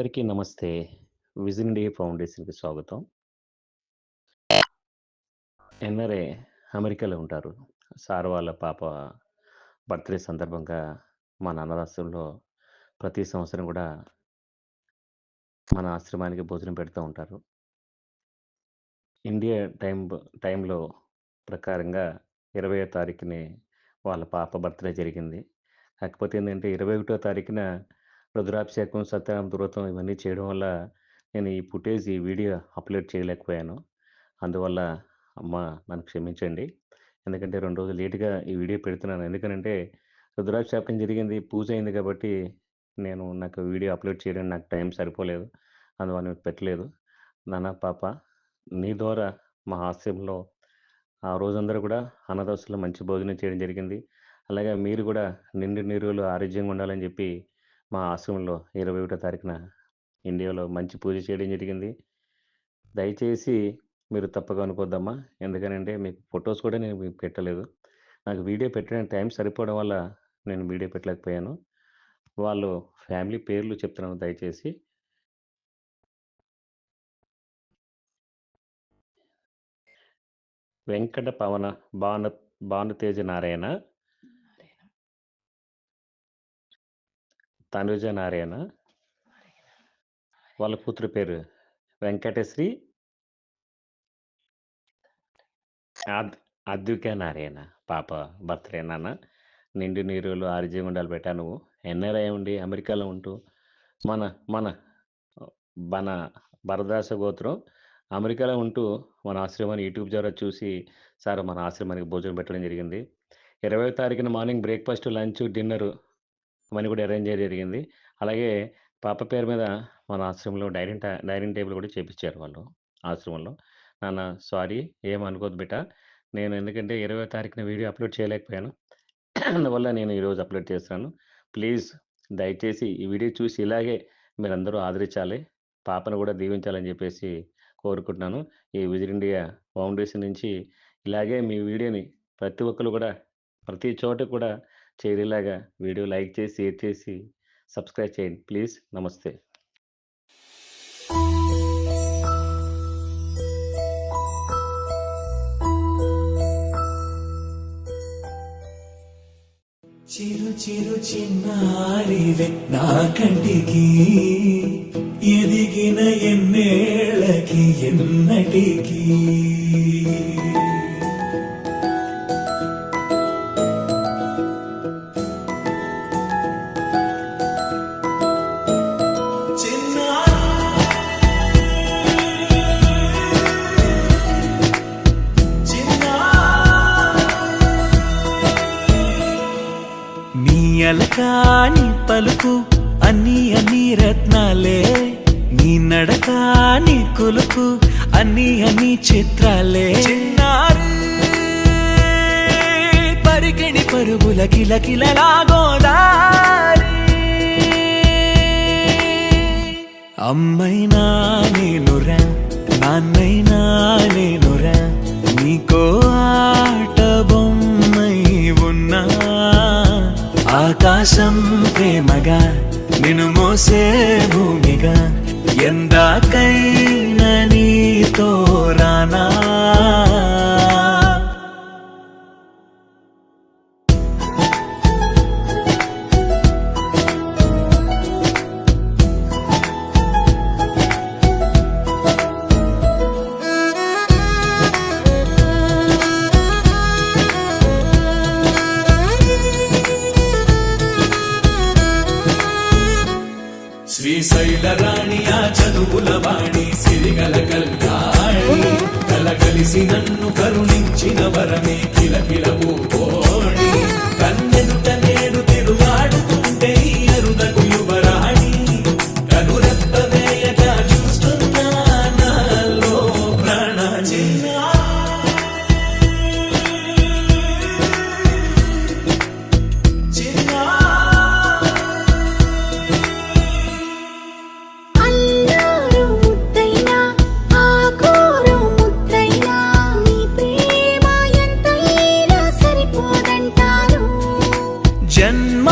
అందరికీ నమస్తే. Vision India ఫౌండేషన్‌కి స్వాగతం. ఎన్ఆర్ఐ అమెరికాలో ఉంటారు. సార్ వాళ్ళ పాప బర్త్‌డే సందర్భంగా మన అనాథాశ్రమంలో ప్రతి సంవత్సరం గూడా మన ఆశ్రమానికి భోజనం పెడుతూ ఉంటారు. ఇండియా టైంలో ప్రకారంగా 20వ తారీఖునే వాళ్ళ పాప బర్త్‌డే జరిగింది. కాకపోతే ఏందంటే 21వ తారీఖున రుద్రాభిషేకం, సత్యనారాయణ వ్రతం ఇవన్నీ చేయడం వల్ల నేను ఈ వీడియో అప్‌లోడ్ చేయలేకపోయాను. అందువల్ల అమ్మ నన్ను క్షమించండి. ఎందుకంటే 2 రోజులు లేట్‌గా ఈ వీడియో పెడుతున్నాను. ఎందుకనంటే రుద్రాభిషేకం జరిగింది, పూజ అయింది కాబట్టి నాకు వీడియో అప్‌లోడ్ చేయడానికి నాకు టైం సరిపోలేదు. అందువల్ల నేను పెట్టలేదు. నాన్న, పాప నీ ద్వారా మా ఆశ్రమంలో ఆ రోజందరూ కూడా అనాథాశ్రమంలో మంచి భోజనం చేయడం జరిగింది. అలాగే మీరు కూడా నిండు నూరేళ్లు ఆరోగ్యంగా ఉండాలని చెప్పి మా ఆశ్రమంలో 21వ తారీఖున ఇండియాలో మంచి పూజ చేయడం జరిగింది. దయచేసి మీరు తప్పుగా అనుకోద్దమ్మా. ఎందుకనంటే మీకు ఫోటోస్ కూడా నేను మీకు పెట్టలేదు. నాకు వీడియో పెట్టడానికి టైం సరిపోవడం వల్ల నేను వీడియో పెట్టలేకపోయాను. వాళ్ళు ఫ్యామిలీ పేర్లు చెప్తున్నాను దయచేసి. వెంకట పవన భానుతేజ నారాయణ, తనుజ నారాయణ, వాళ్ళ కూతురు పేరు వెంకటశ్రీ, అద్విక నారాయణ పాప బర్త్‌డే నాన్న. నిండు నూరేళ్లు ఆరోగ్యంగా ఉండాలి బేటా నువ్వు. ఎన్ఆర్ఐ ఉండి అమెరికాలో ఉంటూ మన మన మన భరదాస గోత్రం అమెరికాలో ఉంటూ మన ఆశ్రమాన్ని యూట్యూబ్ ద్వారా చూసి సార్ మన ఆశ్రమానికి భోజనం పెట్టడం జరిగింది. 20వ తారీఖున మార్నింగ్ బ్రేక్‌ఫాస్ట్, లంచ్, డిన్నరు అవన్నీ కూడా అరేంజ్ చేయడం జరిగింది. అలాగే పాప పేరు మీద మన ఆశ్రమంలో డైనింగ్ టేబుల్ కూడా చేపిచ్చారు వాళ్ళు ఆశ్రమంలో. నాన్న సారీ ఏమనుకోద్దు బిడ్డ. నేను ఎందుకంటే 20వ తారీఖున వీడియో అప్‌లోడ్ చేయలేకపోయాను. అందువల్ల నేను ఈరోజు అప్‌లోడ్ చేస్తున్నాను. ప్లీజ్ దయచేసి ఈ వీడియో చూసి ఇలాగే మీరందరూ ఆదరించాలి. పాపను కూడా దీవించాలని చెప్పేసి కోరుకుంటున్నాను. ఈ విజన్ ఇండియా ఫౌండేషన్ నుంచి ఇలాగే మీ వీడియోని ప్రతి ఒక్కరు కూడా ప్రతి చోట కూడా చేరేలాగా వీడియో లైక్ చేసి, షేర్ చేసి, సబ్స్క్రైబ్ చేయండి ప్లీజ్. నమస్తే. చిరు చిరు చిన్నారివే నా కంటికి, ఎదిగిన ఎన్నేళ్ళకి ఎన్నటికి. అలకాని పలుకు అన్ని రత్నాలే, నీ నడకాని కులుకు అన్ని చిత్రాలే. చిన్నారి పరికిణి పరుగుల కిలకిలలాగోదారి, అమ్మైనా నేనురా నాన్నైనా నేనురా, నీకో ఆట బొమ్మై ఉన్నా. ఆకాశం ప్రేమగా నిన్ను మోసే భూమిగా, ఎందాకైనా నీతో రానా. శ్రీశైల రాణి ఆ చదువుల వాణి, సిరిగల కల్యాణి, కలగలిసి నన్ను కరుణించిన వరమే కిలకిల పూకోణి. కన్నెదుట నేడు తిరుగాడుతుంటే ఈ అరుదకు యువరాణి, కనురెప్ప వేయక చూస్తున్నా నాలో ప్రాణ. జన్మ